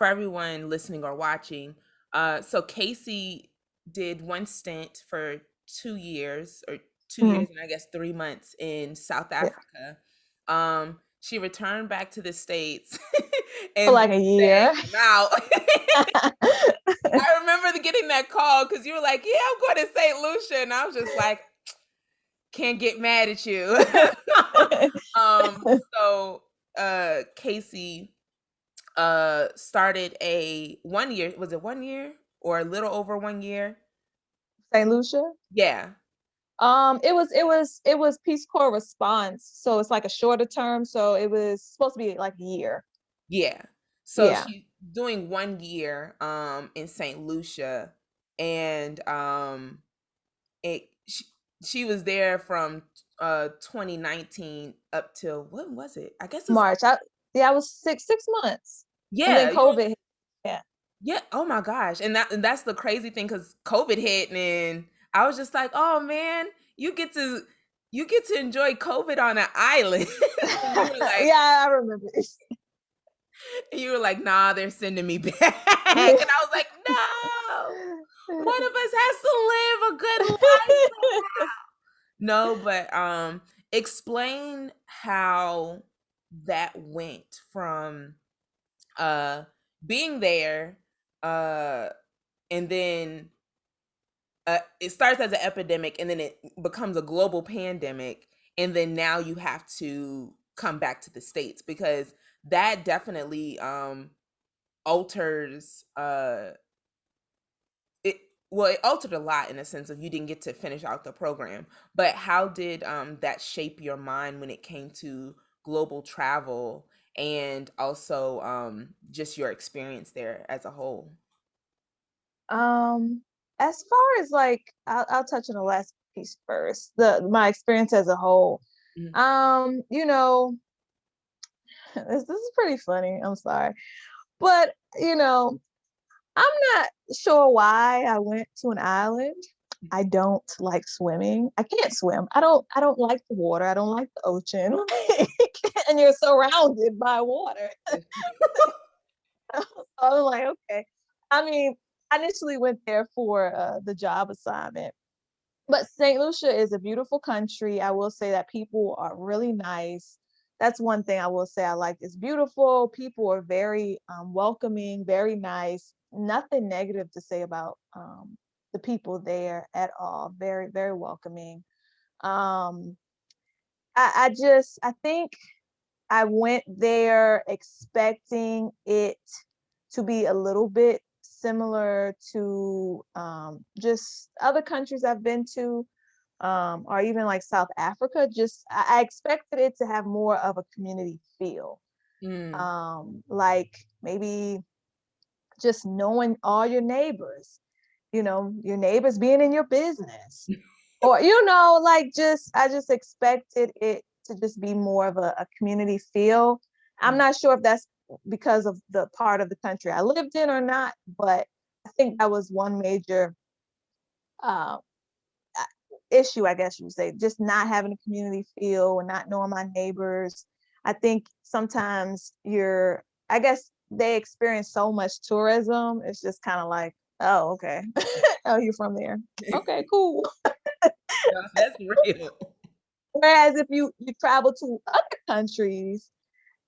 everyone listening or watching, so Kasey did one stint for 2 years or 2 years Mhm. and I guess 3 months in South Yeah. Africa. She returned back to the States For and like a year. came out. I remember getting that call because you were like, "Yeah, I'm going to St. Lucia," and I was just like, "Can't get mad at you." So Kasey started a 1 year. Was it 1 year or a little over 1 year? St. Lucia. Yeah, It was Peace Corps response, so it's like a shorter term. So it was supposed to be like a year. yeah. So Yeah. she's doing 1 year in St. Lucia, and it she was there from 2019 up till when was it? I guess it's March. I was 6 months, and then yeah, COVID. Yeah. yeah. Oh my gosh. And that's the crazy thing cuz COVID hit and I was just like, "Oh man, you get to enjoy COVID on an island." and you were like Yeah, I remember. "Nah, they're sending me back." And I was like, "No. One of us has to live a good life." No, but explain how that went from uh being there uh and then it starts as an epidemic and then it becomes a global pandemic and then now you have to come back to the States because that definitely alters it well it altered a lot in a sense of you didn't get to finish out the program, but how did that shape your mind when it came to global travel and also just your experience there as a whole? Um, as far as like, I'll touch on the last piece first. My experience as a whole. Mhm. Um, you know, this is pretty funny. I'm sorry, but I'm not sure why I went to an island. I don't like swimming. I can't swim. I don't like the water. I don't like the ocean. And you're surrounded by water. So I'm like, okay. I mean, I initially went there for the job assignment. But St. Lucia is a beautiful country. I will say that people are really nice. That's one thing I will say I like. It's beautiful. People are very welcoming, very nice. Nothing negative to say about the people there at all. Very, very welcoming. Um, I think I went there expecting it to be a little bit similar to just other countries I've been to, or even like South Africa. Just I expected it to have more of a community feel, Mm. like maybe just knowing all your neighbors, your neighbors being in your business, or like just I just expected it to just be more of a community feel. I'm not sure if that's because of the part of the country I lived in or not, but I think that was one major uh, issue, I guess you would say, just not having a community feel and not knowing my neighbors. I think sometimes I guess they experience so much tourism. It's just kind of like, oh, okay. Oh, you're from there. Okay, cool. No, that's real. Whereas if you travel to other countries,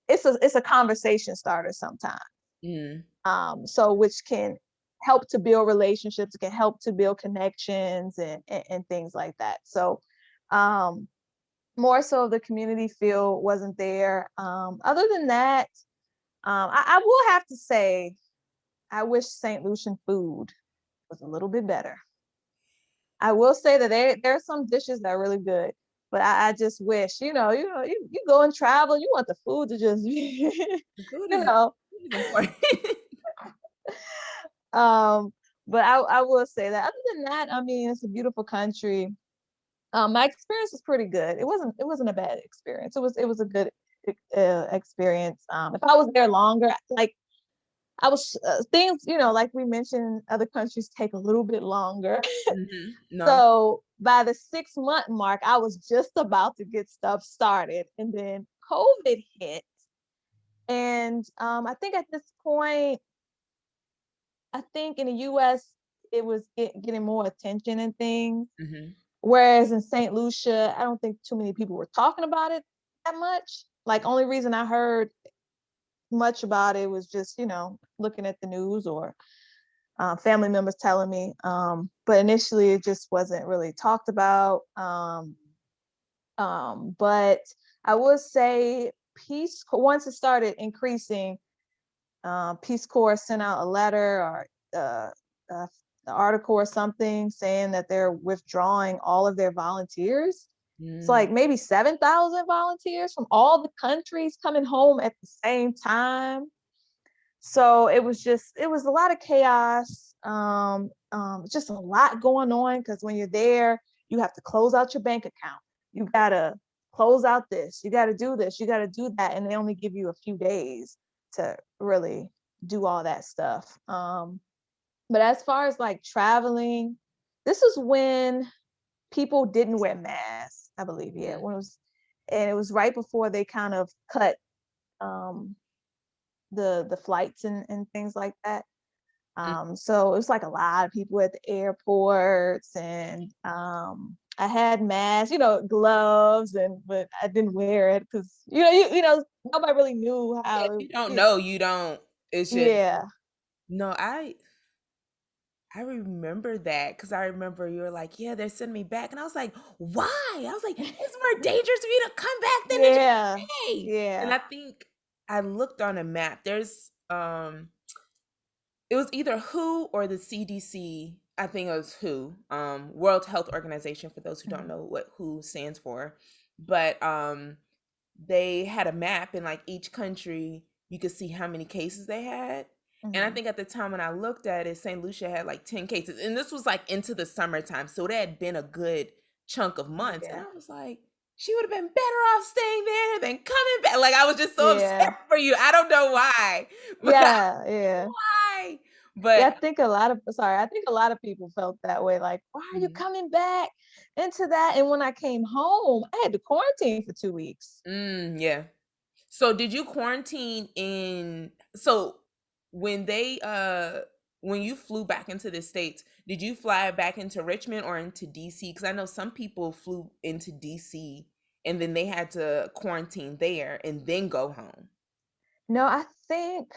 it's a conversation starter sometimes. Mm. So which can help to build relationships, it can help to build connections and things like that. So um, more so the community feel wasn't there. Other than that, I will have to say I wish St. Lucian food was a little bit better. I will say that there are some dishes that are really good, but I just wish, you go and travel, you want the food to just be, The food you is know. important. Um, but I will say that other than that, I mean, it's a beautiful country. My experience was pretty good. It wasn't a bad experience. It was a good experience. If I was there longer, like I was things, like we mentioned, other countries take a little bit longer. No. So by the 6-month mark, I was just about to get stuff started, and then COVID hit. And I think at this point, I think in the US, it was getting more attention and things. Mm-hmm. Whereas in St. Lucia, I don't think too many people were talking about it that much. Like, only reason I heard much about it was just, looking at the news or family members telling me. But initially, it just wasn't really talked about. But I would say Peace Corps, once it started increasing, Peace Corps sent out a letter or an article or something saying that they're withdrawing all of their volunteers. It's like maybe 7,000 volunteers from all the countries coming home at the same time. So it was a lot of chaos. Just a lot going on, because when you're there, you have to close out your bank account. You gotta close out this. You gotta do this. You gotta do that, and they only give you a few days to really do all that stuff. But as far as like traveling, this is when people didn't wear masks, I believe. Yeah, and it was right before they kind of cut um, the flights and things like that. So it was like a lot of people at the airports, and I had masks, gloves, but I didn't wear it because nobody really knew Yeah, how. if you don't know, you don't. It's just Yeah, no. I remember that because I remember you were like, "Yeah, they're sending me back," and I was like, "Why?" I was like, "It's more dangerous for you to come back than to just yeah, stay." And yeah. I think I looked on a map. There's it was either WHO or the CDC. I think it was WHO, World Health Organization, for those who don't Mhm, know what WHO stands for. But they had a map, and like each country, you could see how many cases they had. And I mhm. think at the time when I looked at it, St. Lucia had like 10 cases. And this was like into the summertime. So it had been a good chunk of months. And Yeah, I was like, she would have been better off staying there than coming back. Like I was just so upset yeah, for you. I don't know why. But I don't yeah, know yeah. why. Yeah, But I think a lot of people felt that way. Like, why are you mhm. coming back into that? And when I came home, I had to quarantine for 2 weeks. Yeah. So did you quarantine in so when they when you flew back into the States, did you fly back into Richmond or into DC? Because I know some people flew into DC and then they had to quarantine there and then go home. No, I think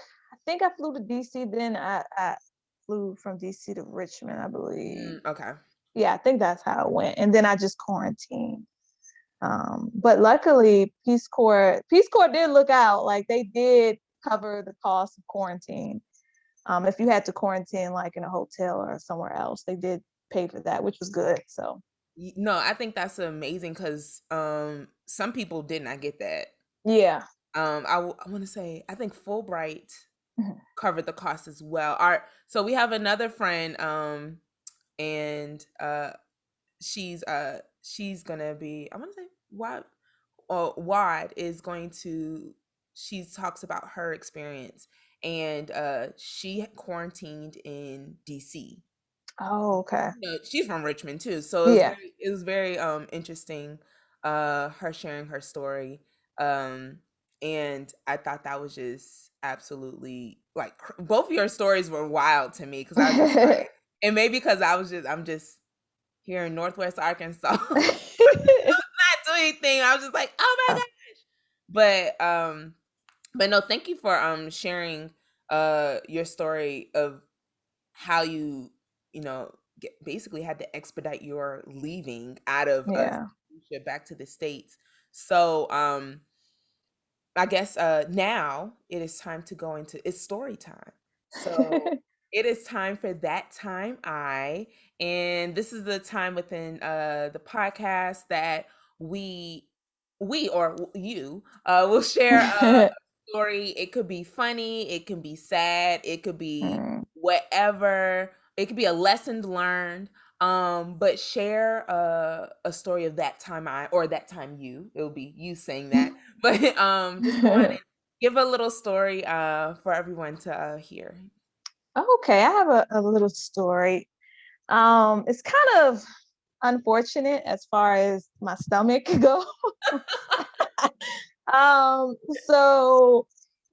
I flew to DC, then I flew from DC to Richmond, I believe. Okay. Yeah, I think that's how it went. And then I just quarantined. But luckily, Peace Corps did look out. Like, they did cover the cost of quarantine. If you had to quarantine like in a hotel or somewhere else, they did pay for that, which was good. So No, I think that's amazing because some people did not get that. yeah. I want to say I think Fulbright Mhm. covered the cost as well. Our so we have another friend and she's gonna be I want to say Wad is going to she talks about her experience and she quarantined in DC. Oh, okay. No, she's from Richmond too, so Yeah. it was very interesting her sharing her story. And I thought that was just absolutely like both of your stories were wild to me because I was just like and maybe because I'm just here in Northwest Arkansas not doing anything. I was just like, oh my god. But no, thank you for sharing your story of how you know basically had to expedite your leaving out of Yeah. back to the States. So I guess now it is time to go into it's story time. So it is time for that time and this is the time within the podcast that we we or you will share a story. It could be funny, it can be sad, it could be Mm. whatever. It could be a lesson learned. But share a story of that time I or that time you. It will be you saying that but just go on and Give a little story for everyone to hear. Okay, I have a little story. It's kind of unfortunate as far as my stomach go. So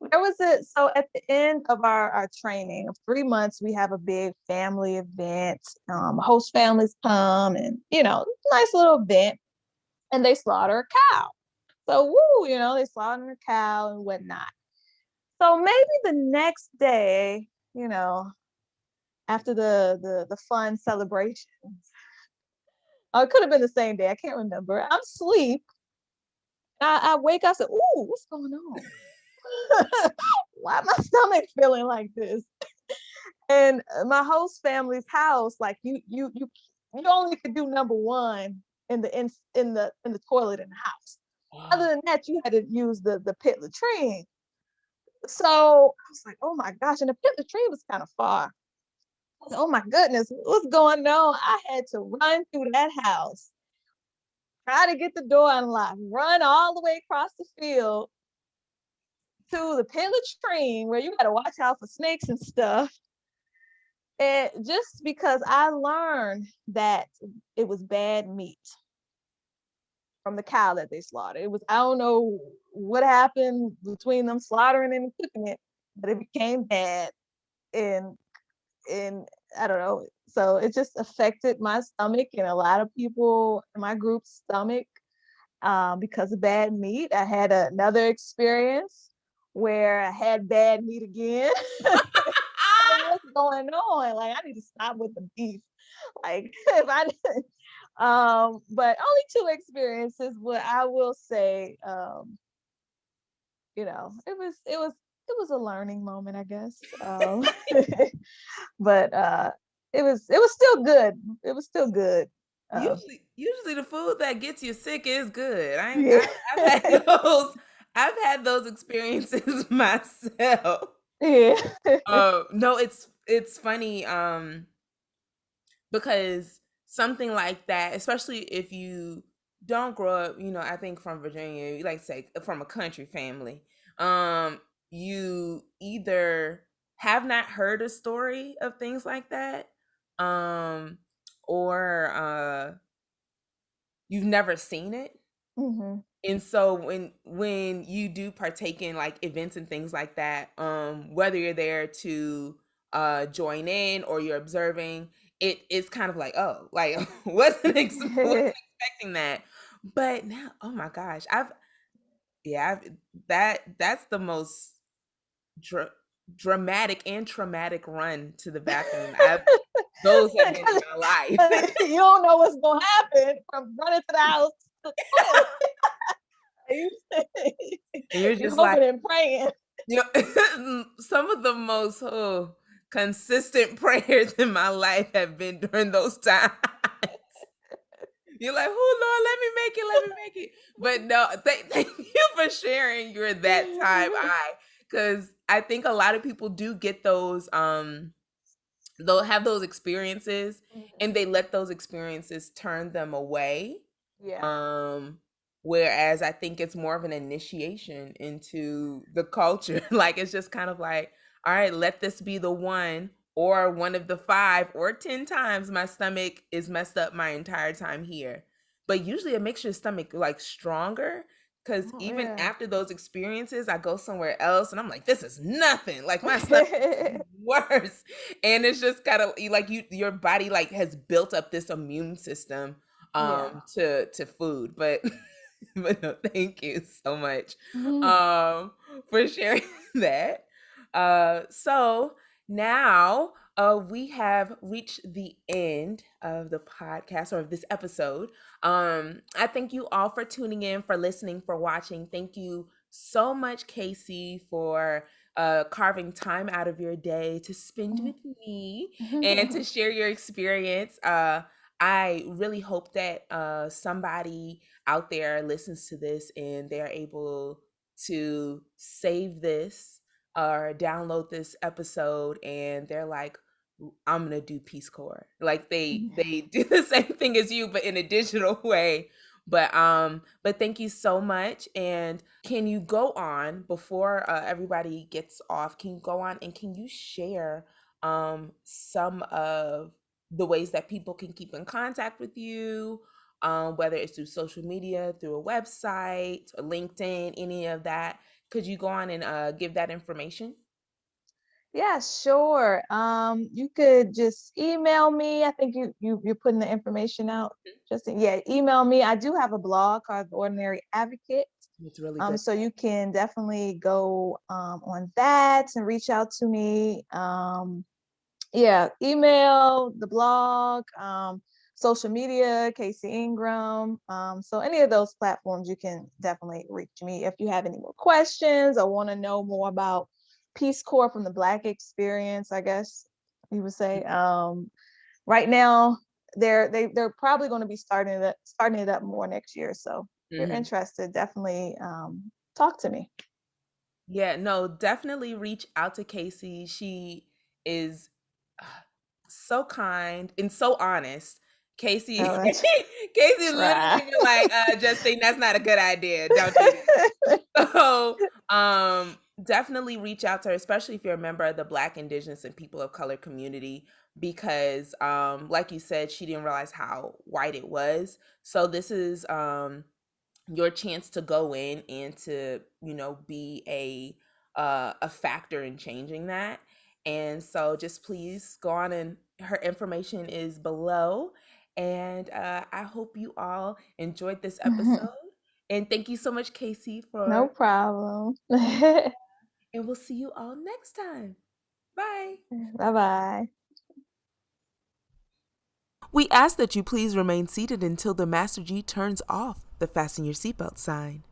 there was so at the end of our training of 3 months, we have a big family event. Host families come and, nice little event, and they slaughter a cow. So woo, they slaughter a cow and whatnot. So maybe the next day, you know, after the fun celebration, it could have been the same day. I can't remember. I'm asleep. I wake up. I said, "Ooh, what's going on? Why my stomach feeling like this?" And my host family's house, like you only could do number one in the toilet in the house. Other than that, you had to use the pit latrine. So I was like, "Oh my gosh!" And the pit latrine was kind of far. I said, "Oh my goodness, what's going on?" I had to run through that house, try to get the door unlocked, run all the way across the field to the pit latrine where you got to watch out for snakes and stuff. And just because I learned that it was bad meat from the cow that they slaughtered. It was, I don't know what happened between them slaughtering and cooking it, but it became bad. And I don't know. So it just affected my stomach and a lot of people in my group's stomach because of bad meat. I had another experience where I had bad meat again. Like, what's going on? Like, I need to stop with the beef. Like, if I, but only two experiences. But I will say, it was a learning moment, I guess. But it was still good. It was still good. Um, Usually the food that gets you sick is good. yeah, I've had those. I've had those experiences myself. yeah, No, it's funny. Because something like that, especially if you don't grow up, I think from Virginia, you like to say from a country family, you either have not heard a story of things like that, um, or you've never seen it. hmm And so when you do partake in like events and things like that, whether you're there to join in or you're observing, it's kind of like, oh, like wasn't expecting that. But now, oh my gosh, that's the most dra- dramatic and traumatic run to the bathroom those have been in my life. You don't know what's gonna happen from running to the house to the toilet. And you're You just like, hoping and praying. some of the most consistent prayers in my life have been during those times. You're like, oh Lord, let me make it. But no, thank you for sharing your that time because I think a lot of people do get those they'll have those experiences and they let those experiences turn them away. Yeah. Um, Whereas I think it's more of an initiation into the culture. Like it's just kind of like, all right, let this be the one or one of the 5 or 10 times my stomach is messed up my entire time here. But usually it makes your stomach like stronger because Oh even yeah. after those experiences, I go somewhere else and I'm like, this is nothing. Like my stomach is worse. And it's just kind of like your body like has built up this immune system Yeah. to food. But but no, thank you so much Mhm. for sharing that. So now we have reached the end of the podcast or of this episode. I thank you all for tuning in, for listening, for watching. Thank you so much, Kasey, for carving time out of your day to spend with me and to share your experience. I really hope that somebody out there listens to this and they're able to save this or download this episode and they're like, I'm gonna do Peace Corps. Like they do the same thing as you, but in a digital way. But thank you so much. And can you go on before everybody gets off? Can you go on and can you share some of the ways that people can keep in contact with you? Whether it's through social media, through a website, or LinkedIn, any of that. Could you go on and give that information? Yeah, sure. You could just email me. I think you're putting the information out. Yeah, email me. I do have a blog called The Ordinary Advocate. It's really good. So you can definitely go on that and reach out to me. Yeah, email, the blog, social media, Kasey Ingram. So any of those platforms, you can definitely reach me if you have any more questions or want to know more about Peace Corps from the Black experience, I guess you would say. Right now, they're probably going to be starting it up more next year. So if you're interested, definitely talk to me. Yeah, no, definitely reach out to Kasey. She is uh, so kind and so honest. Kasey, Oh, that's Kasey right. literally be like, Justine, that's not a good idea. Don't do that. So, definitely reach out to her, especially if you're a member of the Black, Indigenous, and People of Color community, because, like you said, she didn't realize how white it was. So this is, your chance to go in and to be a factor in changing that. And so just please go on, and her information is below. And I hope you all enjoyed this episode, and thank you so much, Kasey, No for problem. and we'll see you all next time. Bye. Bye bye. We ask that you please remain seated until the Master G turns off the fasten your seatbelt sign.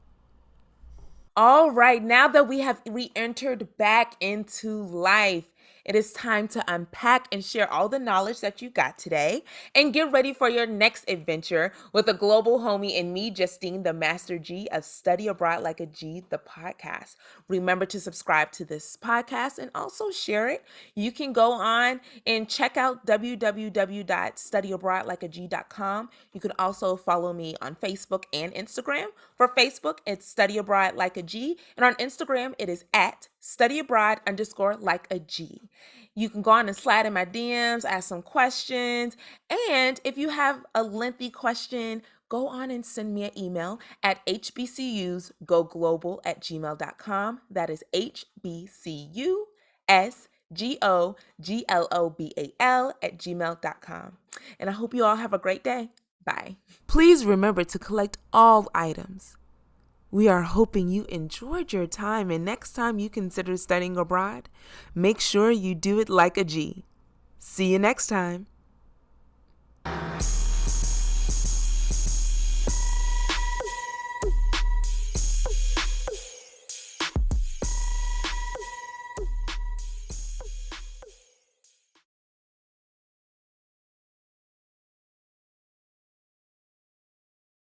All right, now that we have re entered back into life, it is time to unpack and share all the knowledge that you got today and get ready for your next adventure with a global homie and me, Justine, the Master G of Study Abroad Like a G, the podcast. Remember to subscribe to this podcast and also share it. You can go on and check out www.studyabroadlikeag.com. You can also follow me on Facebook and Instagram. For Facebook, it's Study Abroad Like a G, and on Instagram, it is at studyabroad_like a G. You can go on and slide in my DMs, ask some questions, and if you have a lengthy question, go on and send me an email at hbcusgoglobal@gmail.com. That is hbcusgoglobal@gmail.com. And I hope you all have a great day. Bye. Please remember to collect all items. We are hoping you enjoyed your time, and next time you consider studying abroad, make sure you do it like a G. See you next time.